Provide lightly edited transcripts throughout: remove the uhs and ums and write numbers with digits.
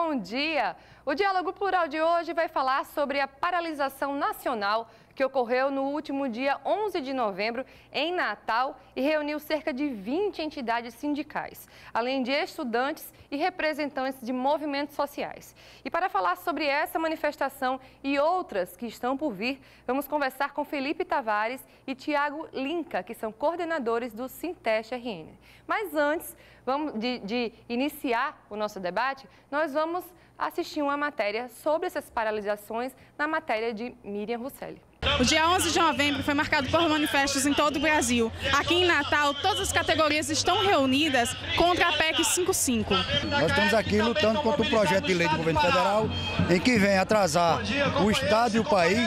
bom dia! O Diálogo Plural de hoje vai falar sobre a paralisação nacional que ocorreu no último dia 11 de novembro em Natal e reuniu cerca de 20 entidades sindicais, além de estudantes e representantes de movimentos sociais. E para falar sobre essa manifestação e outras que estão por vir, vamos conversar com Felipe Tavares e Tiago Linca, que são coordenadores do Sinteste RN. Mas antes de iniciar o nosso debate, nós vamos assistir uma matéria sobre essas paralisações na matéria de Miriam Russelli. O dia 11 de novembro foi marcado por manifestos em todo o Brasil. Aqui em Natal, todas as categorias estão reunidas contra a PEC 55. Nós estamos aqui lutando contra o projeto de lei do governo federal em que vem atrasar o Estado e o país,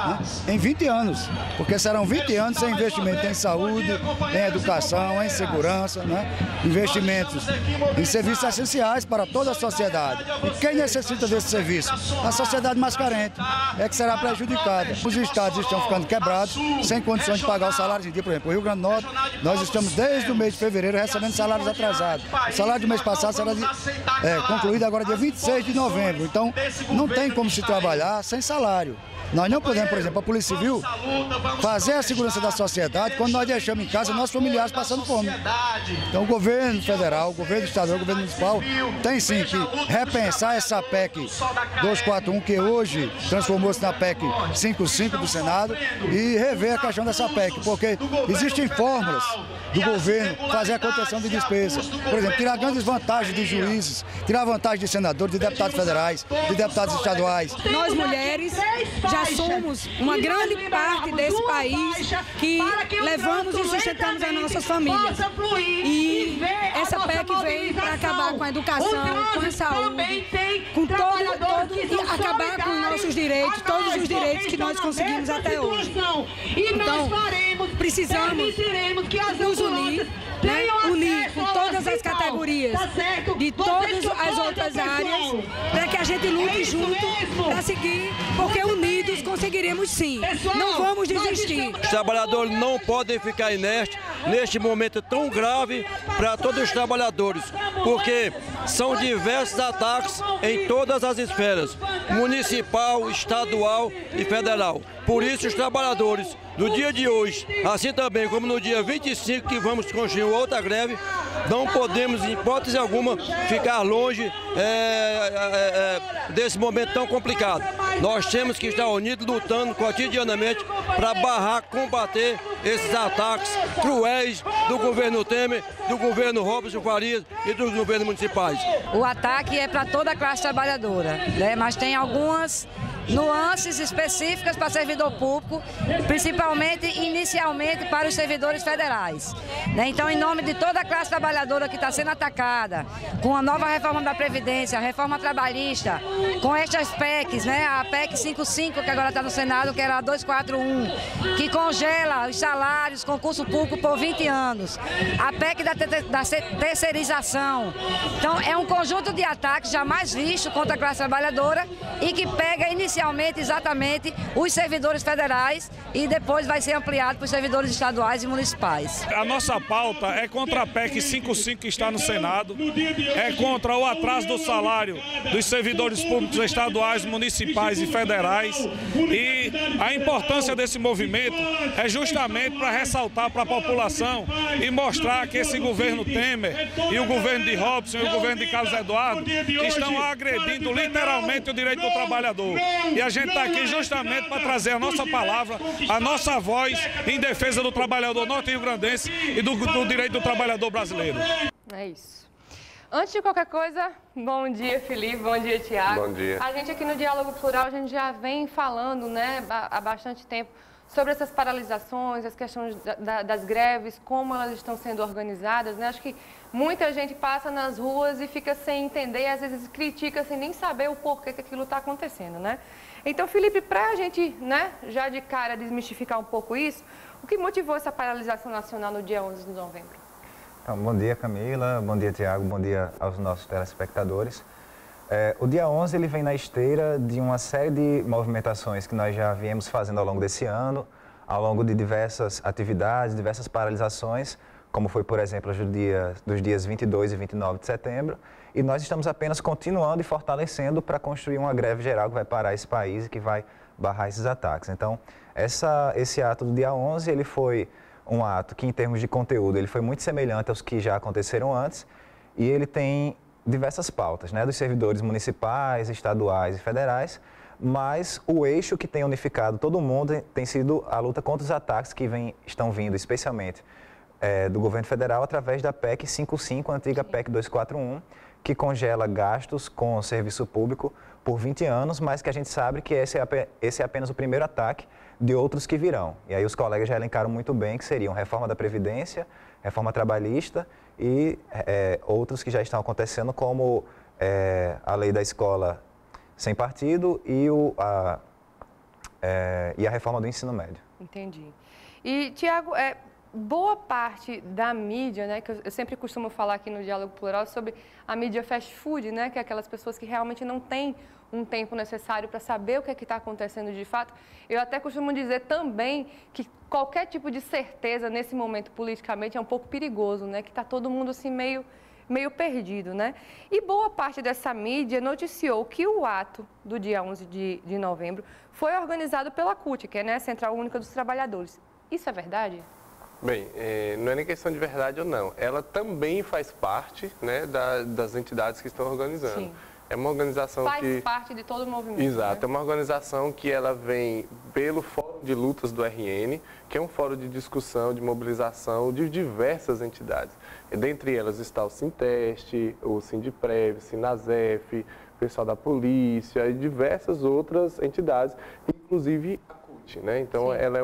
né, em 20 anos, porque serão 20 anos sem investimento em saúde, em educação, em segurança, né, investimentos em serviços essenciais para toda a sociedade. E quem necessita desse serviço? A sociedade mais carente é que será prejudicada. Os estados estão ficando quebrados, sem condições de pagar os salários em dia. Por exemplo, o Rio Grande do Norte, nós estamos desde o mês de fevereiro recebendo salários atrasados. O salário do mês passado será concluído agora dia 26 de novembro. Então, não tem como se trabalhar sem salário. Nós não podemos, por exemplo, a Polícia Civil fazer a segurança da sociedade quando nós deixamos em casa nossos familiares passando fome. Então o governo federal, o governo estadual, o governo municipal tem sim que repensar essa PEC 241, que hoje transformou-se na PEC 55 do Senado, e rever a questão dessa PEC, porque existem fórmulas do governo fazer a contenção de despesas. Por exemplo, tirar grandes vantagens de juízes, tirar vantagem de senadores, de deputados federais, de deputados estaduais. Nós mulheres já somos uma grande parte desse país que levamos e sustentamos as nossas famílias. E essa PEC veio para acabar com a educação, com a saúde, com todo e acabar com os nossos direitos, todos os direitos que nós conseguimos até hoje. Então, precisamos nos unir, né? Unir com todas as categorias de todas as outras áreas, para que a gente lute junto para seguir, porque unidos conseguiremos sim. Não vamos desistir. Os trabalhadores não podem ficar inertes neste momento tão grave para todos os trabalhadores, porque são diversos ataques em todas as esferas, municipal, estadual e federal. Por isso, os trabalhadores, no dia de hoje, assim também como no dia 25, que vamos construir outra greve, não podemos, em hipótese alguma, ficar longe desse momento tão complicado. Nós temos que estar unidos, lutando cotidianamente para barrar, combater esses ataques cruéis do governo Temer, do governo Robson Farias e dos governos municipais. O ataque é para toda a classe trabalhadora, né? Mas tem algumas nuances específicas para servidor público, principalmente, inicialmente, para os servidores federais. Então, em nome de toda a classe trabalhadora que está sendo atacada, com a nova reforma da Previdência, a reforma trabalhista, com estas PECs, né? A PEC 55, que agora está no Senado, que era a 241, que congela os salários, concurso público por 20 anos, a PEC da terceirização. Então, é um conjunto de ataques jamais visto contra a classe trabalhadora e que pega inicialmente exatamente os servidores federais e depois vai ser ampliado para os servidores estaduais e municipais. A nossa pauta é contra a PEC 55 que está no Senado, é contra o atraso do salário dos servidores públicos estaduais, municipais e federais, e a importância desse movimento é justamente para ressaltar para a população e mostrar que esse governo Temer e o governo de Robson e o governo de Carlos Eduardo estão agredindo literalmente o direito do trabalhador. E a gente está aqui justamente para trazer a nossa palavra, a nossa voz em defesa do trabalhador norte-riograndense e do direito do trabalhador brasileiro. É isso. Antes de qualquer coisa, bom dia, Felipe, bom dia, Tiago. Bom dia. A gente aqui no Diálogo Plural, a gente já vem falando, né, há bastante tempo sobre essas paralisações, as questões das greves, como elas estão sendo organizadas, né? Acho que muita gente passa nas ruas e fica sem entender e às vezes critica sem nem saber o porquê que aquilo está acontecendo, né? Então, Felipe, para a gente, né, já de cara desmistificar um pouco isso, o que motivou essa paralisação nacional no dia 11 de novembro? Então, bom dia, Camila, bom dia, Tiago, bom dia aos nossos telespectadores. O dia 11 ele vem na esteira de uma série de movimentações que nós já viemos fazendo ao longo desse ano, ao longo de diversas atividades, diversas paralisações, como foi, por exemplo, dos dias 22 e 29 de setembro, e nós estamos apenas continuando e fortalecendo para construir uma greve geral que vai parar esse país e que vai barrar esses ataques. Então, esse ato do dia 11, ele foi um ato que, em termos de conteúdo, ele foi muito semelhante aos que já aconteceram antes, e ele tem diversas pautas, né, dos servidores municipais, estaduais e federais, mas o eixo que tem unificado todo mundo tem sido a luta contra os ataques que estão vindo, especialmente do governo federal, através da PEC 55, a antiga PEC 241, que congela gastos com o serviço público por 20 anos, mas que a gente sabe que esse é apenas o primeiro ataque de outros que virão. E aí os colegas já elencaram muito bem que seriam reforma da Previdência, reforma trabalhista e outros que já estão acontecendo, como a lei da escola sem partido e a reforma do ensino médio. Entendi. E, Tiago, boa parte da mídia, né, que eu sempre costumo falar aqui no Diálogo Plural sobre a mídia fast food, né, que é aquelas pessoas que realmente não têm um tempo necessário para saber o que é que está acontecendo de fato. Eu até costumo dizer também que qualquer tipo de certeza nesse momento politicamente é um pouco perigoso, né, que está todo mundo assim meio perdido, né? E boa parte dessa mídia noticiou que o ato do dia 11 de novembro foi organizado pela CUT, que é, né, Central Única dos Trabalhadores. Isso é verdade? Bem, não é nem questão de verdade ou não. Ela também faz parte, né, das entidades que estão organizando. Sim. É uma organização faz parte de todo o movimento. Exato, né? É uma organização que ela vem pelo Fórum de Lutas do RN, que é um fórum de discussão, de mobilização de diversas entidades. Dentre elas está o Sinteste, o Sindiprev, o Sinasef, o pessoal da polícia e diversas outras entidades, inclusive a CUT, né? Então, sim, ela é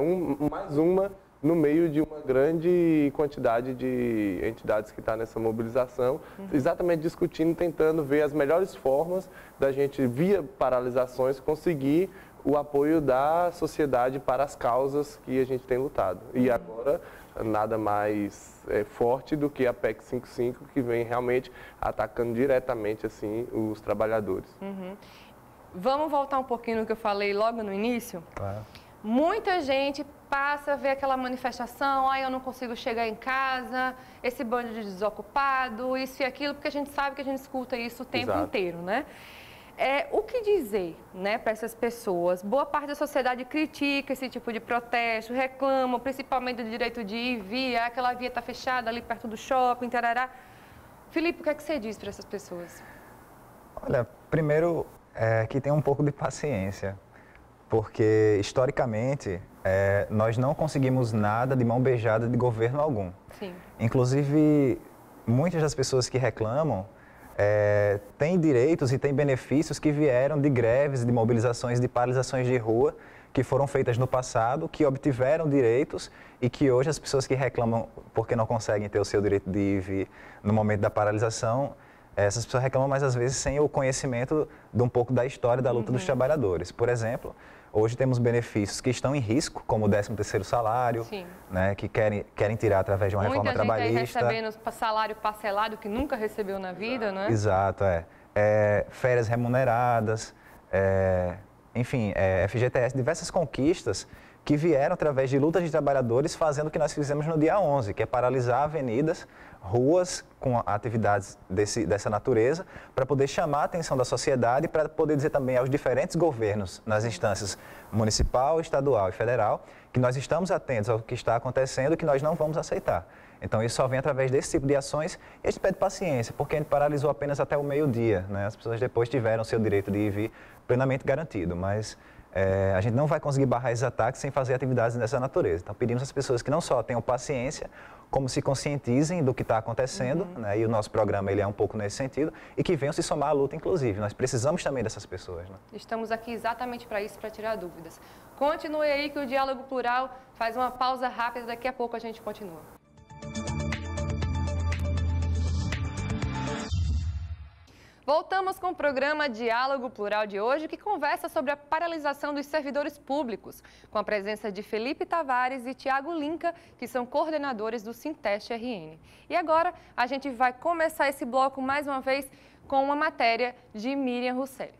mais uma no meio de uma grande quantidade de entidades que está nessa mobilização, exatamente discutindo, tentando ver as melhores formas da gente, via paralisações, conseguir o apoio da sociedade para as causas que a gente tem lutado. E agora, nada mais forte do que a PEC 55, que vem realmente atacando diretamente assim, os trabalhadores. Vamos voltar um pouquinho no que eu falei logo no início? Claro. Muita gente passa a ver aquela manifestação, eu não consigo chegar em casa, esse bando de desocupado, isso e aquilo, porque a gente sabe que a gente escuta isso o tempo inteiro, né? O que dizer, né, para essas pessoas? Boa parte da sociedade critica esse tipo de protesto, reclama, principalmente do direito de ir e vir, aquela via está fechada ali perto do shopping, tarará. Felipe, o que é que você diz para essas pessoas? Olha, primeiro que tem um pouco de paciência, porque historicamente nós não conseguimos nada de mão beijada de governo algum. Sim. Inclusive, muitas das pessoas que reclamam têm direitos e têm benefícios que vieram de greves, de mobilizações, de paralisações de rua que foram feitas no passado, que obtiveram direitos e que hoje as pessoas que reclamam porque não conseguem ter o seu direito de ir e vir no momento da paralisação, essas pessoas reclamam, mas às vezes sem o conhecimento de um pouco da história da luta dos trabalhadores. Por exemplo, hoje temos benefícios que estão em risco, como o 13º salário, né, que querem tirar através de uma reforma trabalhista. Muita gente aí recebendo salário parcelado que nunca recebeu na vida, né? Exato, férias remuneradas, enfim, FGTS, diversas conquistas que vieram através de lutas de trabalhadores fazendo o que nós fizemos no dia 11, que é paralisar avenidas, ruas com atividades dessa natureza, para poder chamar a atenção da sociedade e para poder dizer também aos diferentes governos, nas instâncias municipal, estadual e federal, que nós estamos atentos ao que está acontecendo e que nós não vamos aceitar. Então isso só vem através desse tipo de ações e a gente pede paciência, porque a gente paralisou apenas até o meio-dia, né? As pessoas depois tiveram seu direito de ir e vir plenamente garantido, mas a gente não vai conseguir barrar esses ataques sem fazer atividades dessa natureza. Então pedimos às pessoas que não só tenham paciência, como se conscientizem do que está acontecendo, né? E o nosso programa ele é um pouco nesse sentido, e que venham se somar à luta, inclusive. Nós precisamos também dessas pessoas, né? Estamos aqui exatamente para isso, para tirar dúvidas. Continue aí que o Diálogo Plural faz uma pausa rápida, daqui a pouco a gente continua. Voltamos com o programa Diálogo Plural de hoje, que conversa sobre a paralisação dos servidores públicos, com a presença de Felipe Tavares e Tiago Linca, que são coordenadores do Sinteste RN. E agora a gente vai começar esse bloco mais uma vez com uma matéria de Miriam Russelli.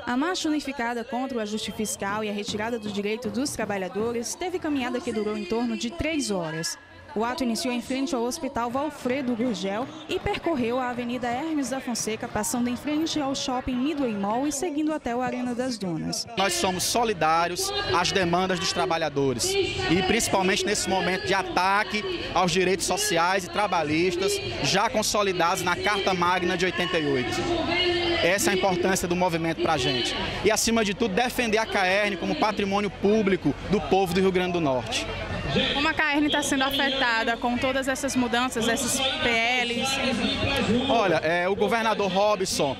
A marcha unificada contra o ajuste fiscal e a retirada do direito dos trabalhadores teve caminhada que durou em torno de 3 horas. O ato iniciou em frente ao Hospital Valfredo Gurgel e percorreu a Avenida Hermes da Fonseca, passando em frente ao Shopping Midway Mall e seguindo até o Arena das Dunas. Nós somos solidários às demandas dos trabalhadores e principalmente nesse momento de ataque aos direitos sociais e trabalhistas já consolidados na Carta Magna de 88. Essa é a importância do movimento para a gente. E, acima de tudo, defender a CAERN como patrimônio público do povo do Rio Grande do Norte. Como a CAERN está sendo afetada com todas essas mudanças, esses PLs? Olha, o governador Robson,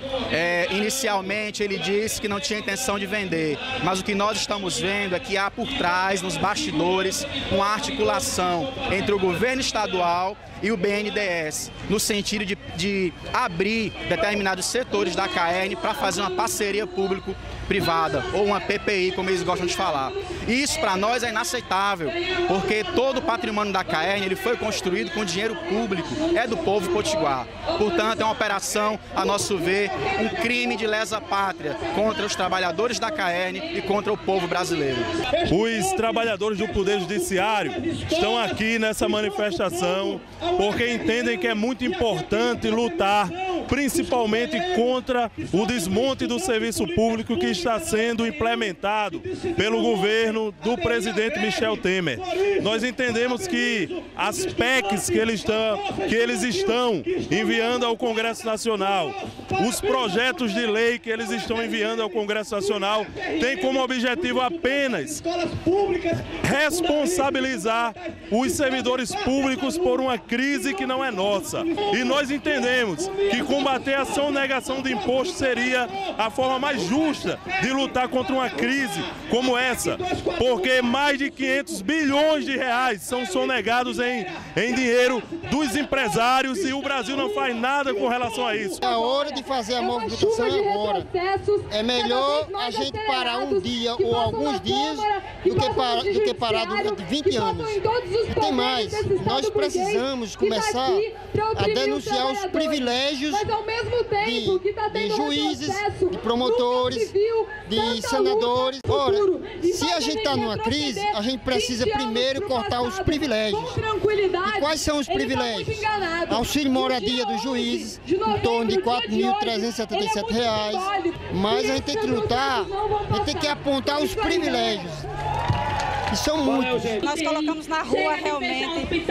inicialmente ele disse que não tinha intenção de vender, mas o que nós estamos vendo é que há por trás, nos bastidores, uma articulação entre o governo estadual e o BNDES, no sentido de abrir determinados setores da CAERN para fazer uma parceria público-privada, ou uma PPI, como eles gostam de falar. E isso para nós é inaceitável, porque todo o patrimônio da CAERN ele foi construído com dinheiro público, é do povo potiguar. Portanto, é uma operação, a nosso ver, um crime de lesa pátria contra os trabalhadores da CAERN e contra o povo brasileiro. Os trabalhadores do Poder Judiciário estão aqui nessa manifestação porque entendem que é muito importante lutar principalmente contra o desmonte do serviço público que está sendo implementado pelo governo do presidente Michel Temer. Nós entendemos que as PECs que eles estão enviando ao Congresso Nacional, os projetos de lei que eles estão enviando ao Congresso Nacional, têm como objetivo apenas responsabilizar os servidores públicos por uma crise que não é nossa. E nós entendemos que combater a sonegação de imposto seria a forma mais justa de lutar contra uma crise como essa, porque mais de 500 bilhões de reais são sonegados em dinheiro dos empresários e o Brasil não faz nada com relação a isso. É a hora de fazer a movimentação agora. É melhor a gente parar um dia ou alguns dias do que parar durante 20 anos. E tem mais, nós precisamos começar a denunciar os privilégios de juízes, de promotores, de senadores. Ora, se a gente está numa crise, a gente precisa primeiro cortar os privilégios. E quais são os privilégios? Auxílio moradia dos juízes, em torno de R$ 4.377. Mas a gente tem que lutar, a gente tem que apontar os privilégios. E são muitos. Nós colocamos na rua realmente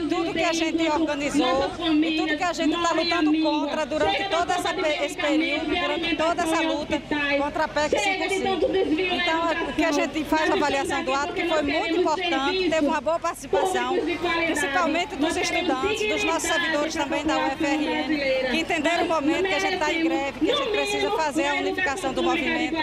tudo que a gente organizou e tudo que a gente está lutando contra durante todo esse período, durante toda essa luta contra a PEC 55. Então, o que a gente faz a avaliação do ato, que foi muito importante, teve uma boa participação, principalmente dos estudantes, dos nossos servidores também da UFRN, que entenderam o momento que a gente está em greve, que a gente precisa fazer a unificação do movimento,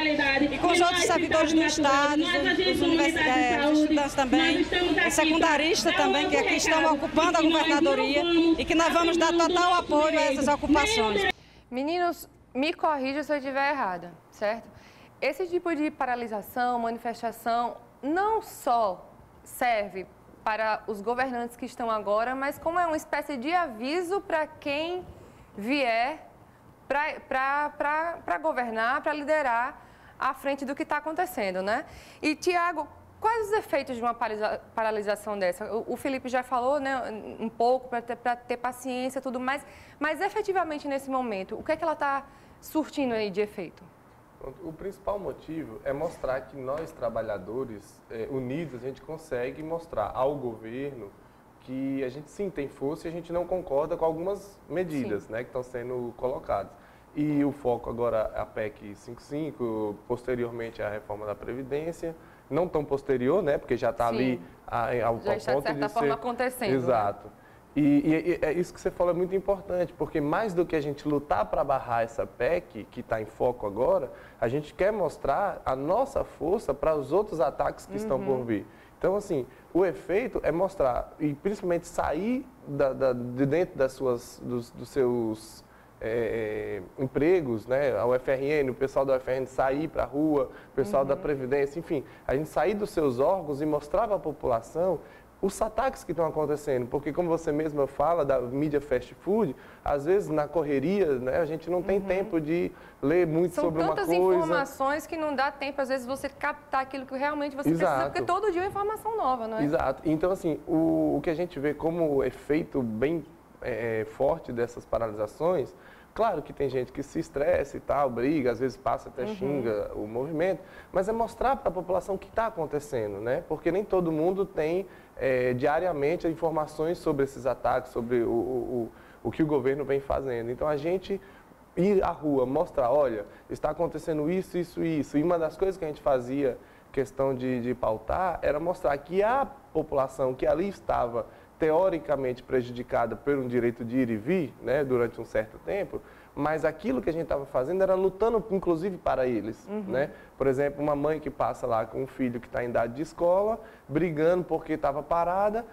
e com os outros servidores do Estado, dos universitários, os estudantes também, os secundaristas também, que aqui estão ocupando a governadoria e que nós vamos dar total apoio a essas ocupações. Meninos, me corrija se eu estiver errada, certo? Esse tipo de paralisação, manifestação, não só serve para os governantes que estão agora, mas como é uma espécie de aviso para quem vier para governar, para liderar à frente do que está acontecendo, né? E, Tiago, quais os efeitos de uma paralisação dessa? O Felipe já falou, né, um pouco, para ter paciência e tudo mais, mas efetivamente nesse momento, o que é que ela está surtindo aí de efeito? O principal motivo é mostrar que nós, trabalhadores unidos, a gente consegue mostrar ao governo que a gente sim tem força e a gente não concorda com algumas medidas, né, que estão sendo colocadas. E o foco agora é a PEC 55, posteriormente a reforma da Previdência, não tão posterior, né, porque já está ali ao ponto de ser... Já está, de certa forma, acontecendo. Exato. Né? E é isso que você falou, é muito importante, porque mais do que a gente lutar para barrar essa PEC, que está em foco agora, a gente quer mostrar a nossa força para os outros ataques que estão por vir. Então, assim, o efeito é mostrar, e principalmente sair de dentro dos seus empregos, né? A UFRN, o pessoal da UFRN sair para a rua, o pessoal da Previdência, enfim, a gente sair dos seus órgãos e mostrar para a população os ataques que estão acontecendo, porque como você mesma fala da mídia fast food, às vezes na correria, né, a gente não tem tempo de ler muito sobre uma coisa. São tantas informações que não dá tempo, às vezes, você captar aquilo que realmente você precisa, porque todo dia é informação nova, não é? Exato. Então, assim, o que a gente vê como efeito bem forte dessas paralisações, claro que tem gente que se estressa e tal, briga, às vezes passa até xinga o movimento, mas é mostrar para a população o que está acontecendo, né? Porque nem todo mundo tem diariamente informações sobre esses ataques, sobre o que o governo vem fazendo. Então, a gente ir à rua, mostrar, olha, está acontecendo isso, isso e isso. E uma das coisas que a gente fazia questão de pautar era mostrar que a população que ali estava teoricamente prejudicada por um direito de ir e vir, né, durante um certo tempo, mas aquilo que a gente estava fazendo era lutando, inclusive, para eles, né? Por exemplo, uma mãe que passa lá com um filho que está em idade de escola, brigando porque estava parada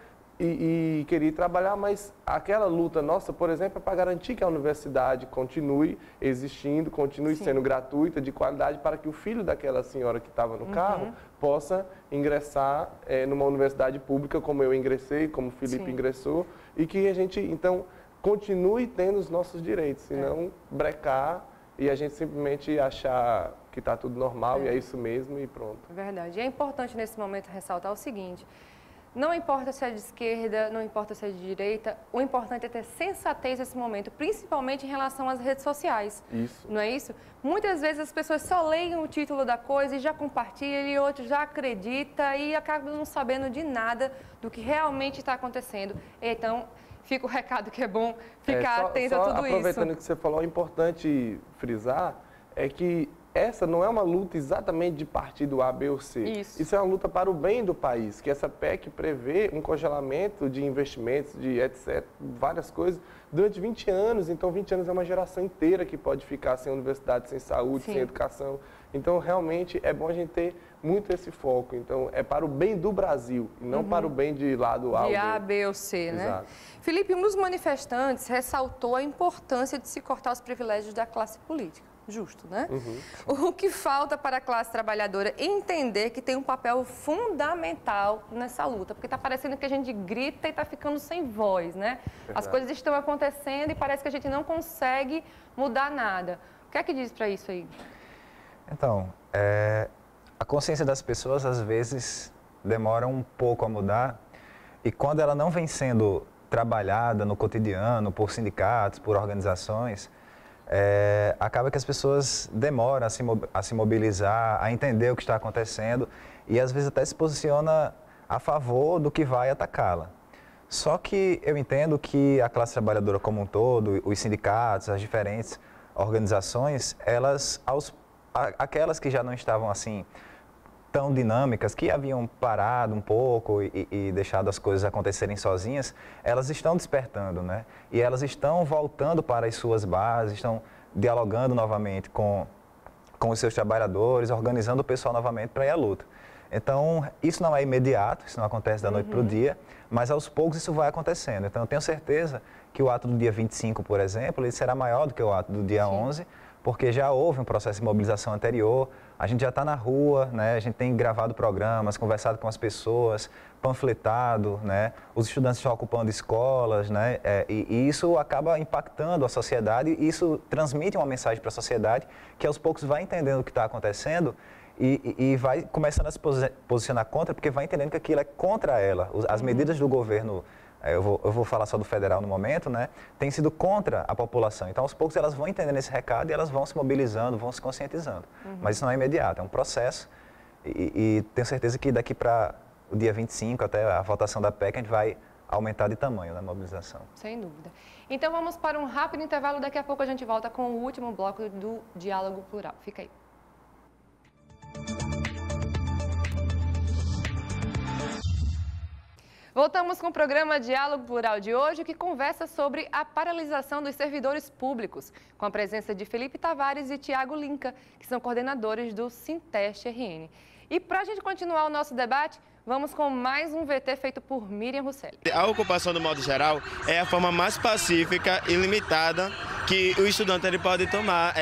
e queria ir trabalhar, mas aquela luta nossa, por exemplo, é para garantir que a universidade continue existindo, continue sendo gratuita, de qualidade, para que o filho daquela senhora que estava no carro possa ingressar numa universidade pública, como eu ingressei, como o Felipe ingressou, e que a gente, então, continue tendo os nossos direitos, e não brecar e a gente simplesmente achar que está tudo normal e é isso mesmo e pronto. Verdade. E é importante nesse momento ressaltar o seguinte: não importa se é de esquerda, não importa se é de direita, o importante é ter sensatez nesse momento, principalmente em relação às redes sociais. Isso. Não é isso? Muitas vezes as pessoas só leem o título da coisa e já compartilham, e outros já acreditam e acabam não sabendo de nada do que realmente está acontecendo. Então, fica o recado que é bom ficar atento a tudo isso. Aproveitando que você falou, é importante frisar é que essa não é uma luta exatamente de partido A, B ou C. Isso é uma luta para o bem do país, que essa PEC prevê um congelamento de investimentos, de etc., várias coisas, durante 20 anos. Então, 20 anos é uma geração inteira que pode ficar sem universidade, sem saúde, sem educação. Então, realmente, é bom a gente ter muito esse foco. Então, é para o bem do Brasil, e não para o bem de lado A ou B. De A, B ou C, né? Exato. Felipe, um dos manifestantes ressaltou a importância de se cortar os privilégios da classe política. Justo, né? O que falta para a classe trabalhadora entender que tem um papel fundamental nessa luta, porque está parecendo que a gente grita e está ficando sem voz, né? As coisas estão acontecendo e parece que a gente não consegue mudar nada. O que é que diz para isso aí? Então, a consciência das pessoas, às vezes, demora um pouco a mudar, e quando ela não vem sendo trabalhada no cotidiano por sindicatos, por organizações, acaba que as pessoas demoram a se mobilizar, a entender o que está acontecendo e às vezes até se posiciona a favor do que vai atacá-la. Só que eu entendo que a classe trabalhadora como um todo, os sindicatos, as diferentes organizações, aquelas que já não estavam assim tão dinâmicas, que haviam parado um pouco e deixado as coisas acontecerem sozinhas, elas estão despertando, né? E elas estão voltando para as suas bases, estão dialogando novamente com os seus trabalhadores, organizando o pessoal novamente para ir à luta. Então, isso não é imediato, isso não acontece da noite para o dia, mas aos poucos isso vai acontecendo. Então, eu tenho certeza que o ato do dia 25, por exemplo, ele será maior do que o ato do dia 11, porque já houve um processo de mobilização anterior, a gente já está na rua, né? A gente tem gravado programas, conversado com as pessoas, panfletado, né? Os estudantes estão ocupando escolas, né? E isso acaba impactando a sociedade e isso transmite uma mensagem para a sociedade que aos poucos vai entendendo o que está acontecendo e vai começando a se posicionar contra, porque vai entendendo que aquilo é contra ela. As medidas do governo, eu vou falar só do federal no momento, né? Tem sido contra a população. Então, aos poucos, elas vão entendendo esse recado e elas vão se mobilizando, vão se conscientizando. Mas isso não é imediato, é um processo. E tenho certeza que daqui para o dia 25, até a votação da PEC, a gente vai aumentar de tamanho na mobilização. Sem dúvida. Então, vamos para um rápido intervalo. Daqui a pouco a gente volta com o último bloco do Diálogo Plural. Fica aí. Voltamos com o programa Diálogo Plural de hoje, que conversa sobre a paralisação dos servidores públicos, com a presença de Felipe Tavares e Tiago Linca, que são coordenadores do Sinteste-RN. E para a gente continuar o nosso debate, vamos com mais um VT feito por Miriam Russelli. A ocupação, do modo geral, é a forma mais pacífica e limitada que o estudante ele pode tomar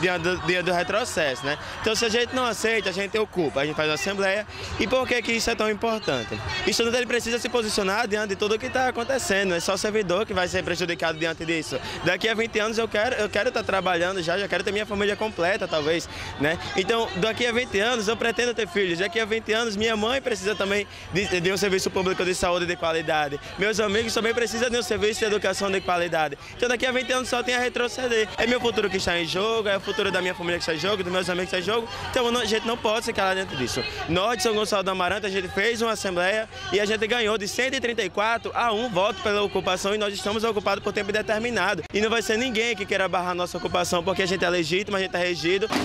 diante do retrocesso, né? Então, se a gente não aceita, a gente ocupa, a gente faz uma assembleia. E por que isso é tão importante? O estudante ele precisa se posicionar diante de tudo o que está acontecendo, não é só o servidor que vai ser prejudicado diante disso. Daqui a 20 anos eu quero estar trabalhando já quero ter minha família completa, talvez, né? Então, daqui a 20 anos eu pretendo ter filhos, daqui a 20 anos minha mãe precisa também de um serviço público de saúde de qualidade, meus amigos também precisam de um serviço de educação de qualidade. Então, daqui a 20 anos só tem a retroceder. É meu futuro que está em jogo, é o futuro da minha família que está em jogo, dos meus amigos que está em jogo, então a gente não pode se calar dentro disso. Nós de São Gonçalo do Amarante, a gente fez uma assembleia e a gente ganhou de 134 a 1 voto pela ocupação e nós estamos ocupados por tempo determinado. E não vai ser ninguém que queira barrar nossa ocupação, porque a gente é legítimo, a gente é regido. Muito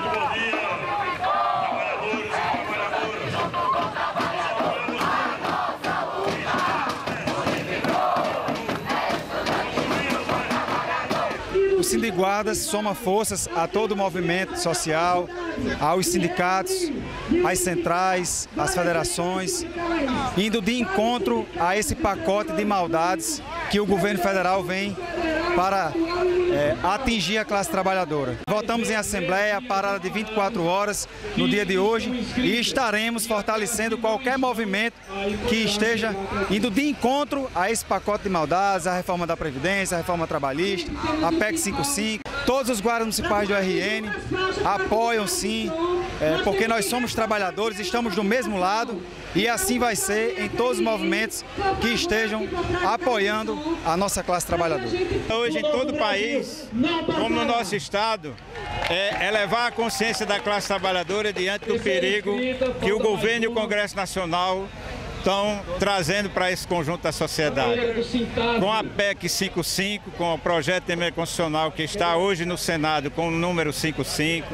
bom dia, trabalhadores e trabalhadoras. O Sindiguardas soma forças a todo o movimento social, aos sindicatos, às centrais, às federações, indo de encontro a esse pacote de maldades que o governo federal vem para atingir a classe trabalhadora. Votamos em assembleia, parada de 24 horas no dia de hoje e estaremos fortalecendo qualquer movimento que esteja indo de encontro a esse pacote de maldades, a reforma da Previdência, a reforma trabalhista, a PEC 55. Todos os guardas municipais do RN apoiam sim, porque nós somos trabalhadores, estamos do mesmo lado e assim vai ser em todos os movimentos que estejam apoiando a nossa classe trabalhadora. Hoje em todo o país, como no nosso estado, elevar a consciência da classe trabalhadora diante do perigo que o governo e o Congresso Nacional estão trazendo para esse conjunto da sociedade. Com a PEC 55, com o projeto de emenda constitucional que está hoje no Senado com o número 55,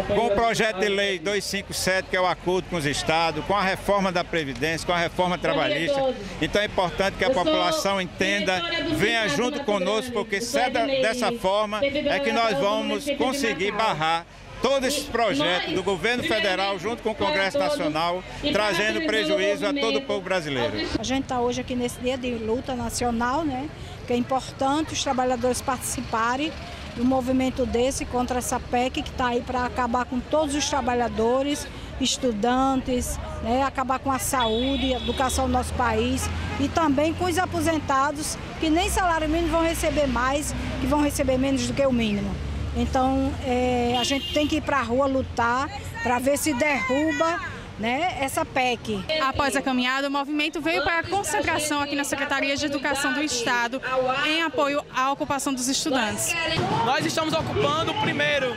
com o projeto de lei 257, que é o acordo com os estados, com a reforma da Previdência, com a reforma trabalhista. Então é importante que a população entenda, venha junto conosco, porque dessa forma é que nós vamos conseguir barrar todos esses projetos do governo federal junto com o Congresso Nacional, trazendo prejuízo a todo o povo brasileiro. A gente está hoje aqui nesse dia de luta nacional, né? Que é importante os trabalhadores participarem de um movimento desse contra essa PEC que está aí para acabar com todos os trabalhadores, estudantes, né? Acabar com a saúde, a educação do nosso país e também com os aposentados que nem salário mínimo vão receber mais, que vão receber menos do que o mínimo. Então, a gente tem que ir para a rua lutar para ver se derruba, né, essa PEC. Após a caminhada, o movimento veio para a concentração aqui na Secretaria de Educação do Estado em apoio à ocupação dos estudantes. Nós estamos ocupando primeiro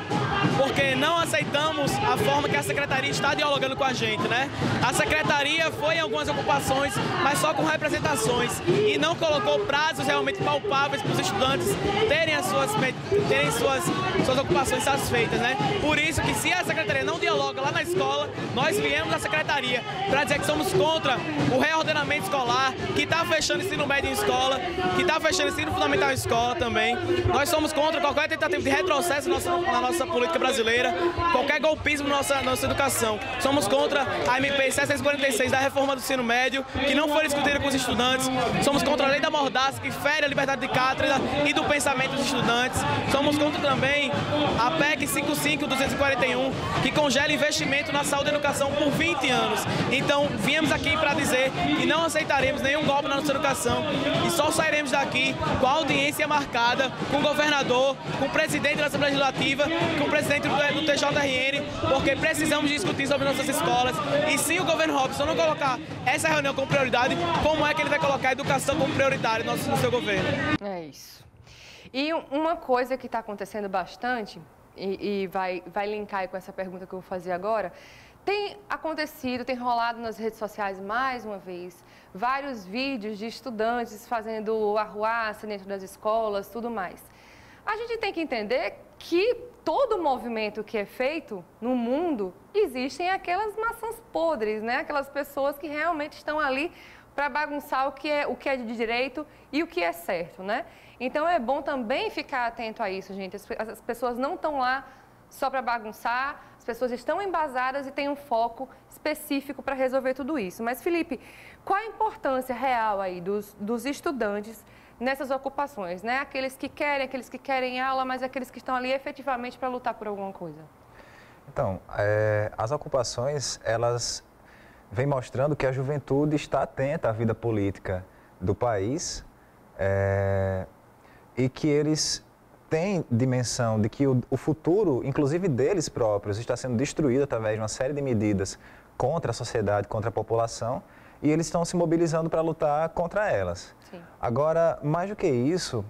porque não aceitamos a forma que a Secretaria está dialogando com a gente, né? A Secretaria foi em algumas ocupações, mas só com representações e não colocou prazos realmente palpáveis para os estudantes terem suas ocupações satisfeitas, né? Por isso que se a Secretaria não dialoga lá na escola, nós viemos da Secretaria para dizer que somos contra o reordenamento escolar, que está fechando ensino médio em escola, que está fechando ensino fundamental em escola também. Nós somos contra qualquer tentativa de retrocesso na nossa política brasileira, qualquer golpismo na nossa educação. Somos contra a MP 746 da reforma do ensino médio, que não foi discutida com os estudantes. Somos contra a lei da mordaça, que fere a liberdade de cátedra e do pensamento dos estudantes. Somos contra também a PEC 55-241, que congela investimento na saúde e educação por 20 anos. Então, viemos aqui para dizer que não aceitaremos nenhum golpe na nossa educação e só sairemos daqui com a audiência marcada com o governador, com o presidente da Assembleia Legislativa, com o presidente do TJRN, porque precisamos discutir sobre nossas escolas. E se o governo Robson não colocar essa reunião como prioridade, como é que ele vai colocar a educação como prioritária no seu governo? É isso. E uma coisa que está acontecendo bastante, e vai linkar aí com essa pergunta que eu vou fazer agora, tem acontecido, tem rolado nas redes sociais mais uma vez, vários vídeos de estudantes fazendo arruaça dentro das escolas, tudo mais. A gente tem que entender que todo movimento que é feito no mundo, existem aquelas maçãs podres, né? Aquelas pessoas que realmente estão ali para bagunçar o que é de direito e o que é certo, né? Então é bom também ficar atento a isso, gente. As pessoas não estão lá só para bagunçar, as pessoas estão embasadas e têm um foco específico para resolver tudo isso. Mas, Felipe, qual a importância real aí dos estudantes nessas ocupações, né? Aqueles que querem aula, mas aqueles que estão ali efetivamente para lutar por alguma coisa. Então, as ocupações, elas vêm mostrando que a juventude está atenta à vida política do país e que eles têm dimensão de que o futuro, inclusive deles próprios, está sendo destruído através de uma série de medidas contra a sociedade, contra a população, e eles estão se mobilizando para lutar contra elas. Sim. Agora, mais do que isso,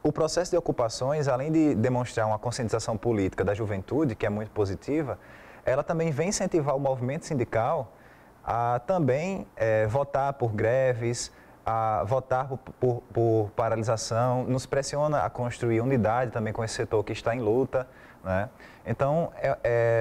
o processo de ocupações, além de demonstrar uma conscientização política da juventude, que é muito positiva, ela também vem incentivar o movimento sindical a também votar por greves, a votar por paralisação, nos pressiona a construir unidade também com esse setor que está em luta, né? Então,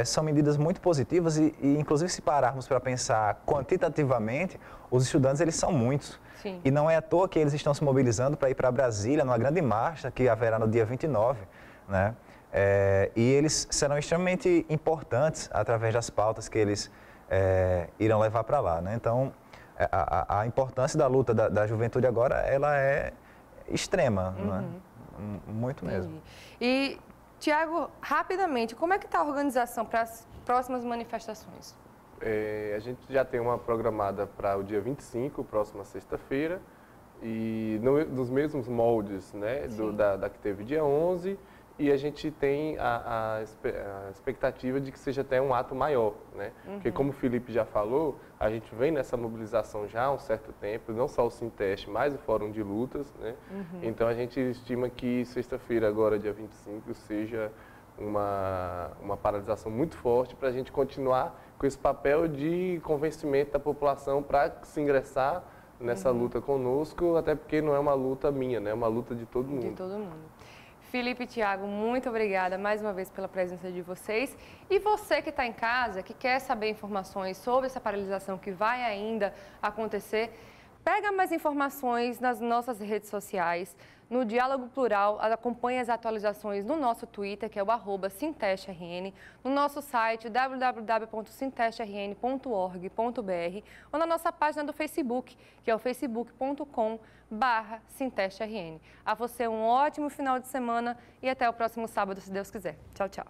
são medidas muito positivas e inclusive, se pararmos para pensar quantitativamente, os estudantes, eles são muitos. Sim. E não é à toa que eles estão se mobilizando para ir para Brasília, numa grande marcha que haverá no dia 29, né? E eles serão extremamente importantes através das pautas que eles irão levar para lá, né? Então, a importância da luta da juventude agora, ela é extrema, né? Muito mesmo. E, Tiago, rapidamente, como é que está a organização para as próximas manifestações? A gente já tem uma programada para o dia 25, próxima sexta-feira, e nos mesmos moldes, né, da que teve dia 11, e a gente tem a expectativa de que seja até um ato maior, né? Porque, como o Felipe já falou, a gente vem nessa mobilização já há um certo tempo, não só o Sinteste, mas o Fórum de Lutas, né? Então, a gente estima que sexta-feira, agora, dia 25, seja uma paralisação muito forte para a gente continuar com esse papel de convencimento da população para se ingressar nessa luta conosco, até porque não é uma luta minha, né? É uma luta de todo mundo. De todo mundo. Felipe e Tiago, muito obrigada mais uma vez pela presença de vocês. E você que está em casa, que quer saber informações sobre essa paralisação que vai ainda acontecer, pega mais informações nas nossas redes sociais, no Diálogo Plural, acompanhe as atualizações no nosso Twitter, que é o @SintesteRN, no nosso site www.sintesterrn.org.br ou na nossa página do Facebook, que é o facebook.com/SintesteRN. A você um ótimo final de semana e até o próximo sábado, se Deus quiser. Tchau, tchau.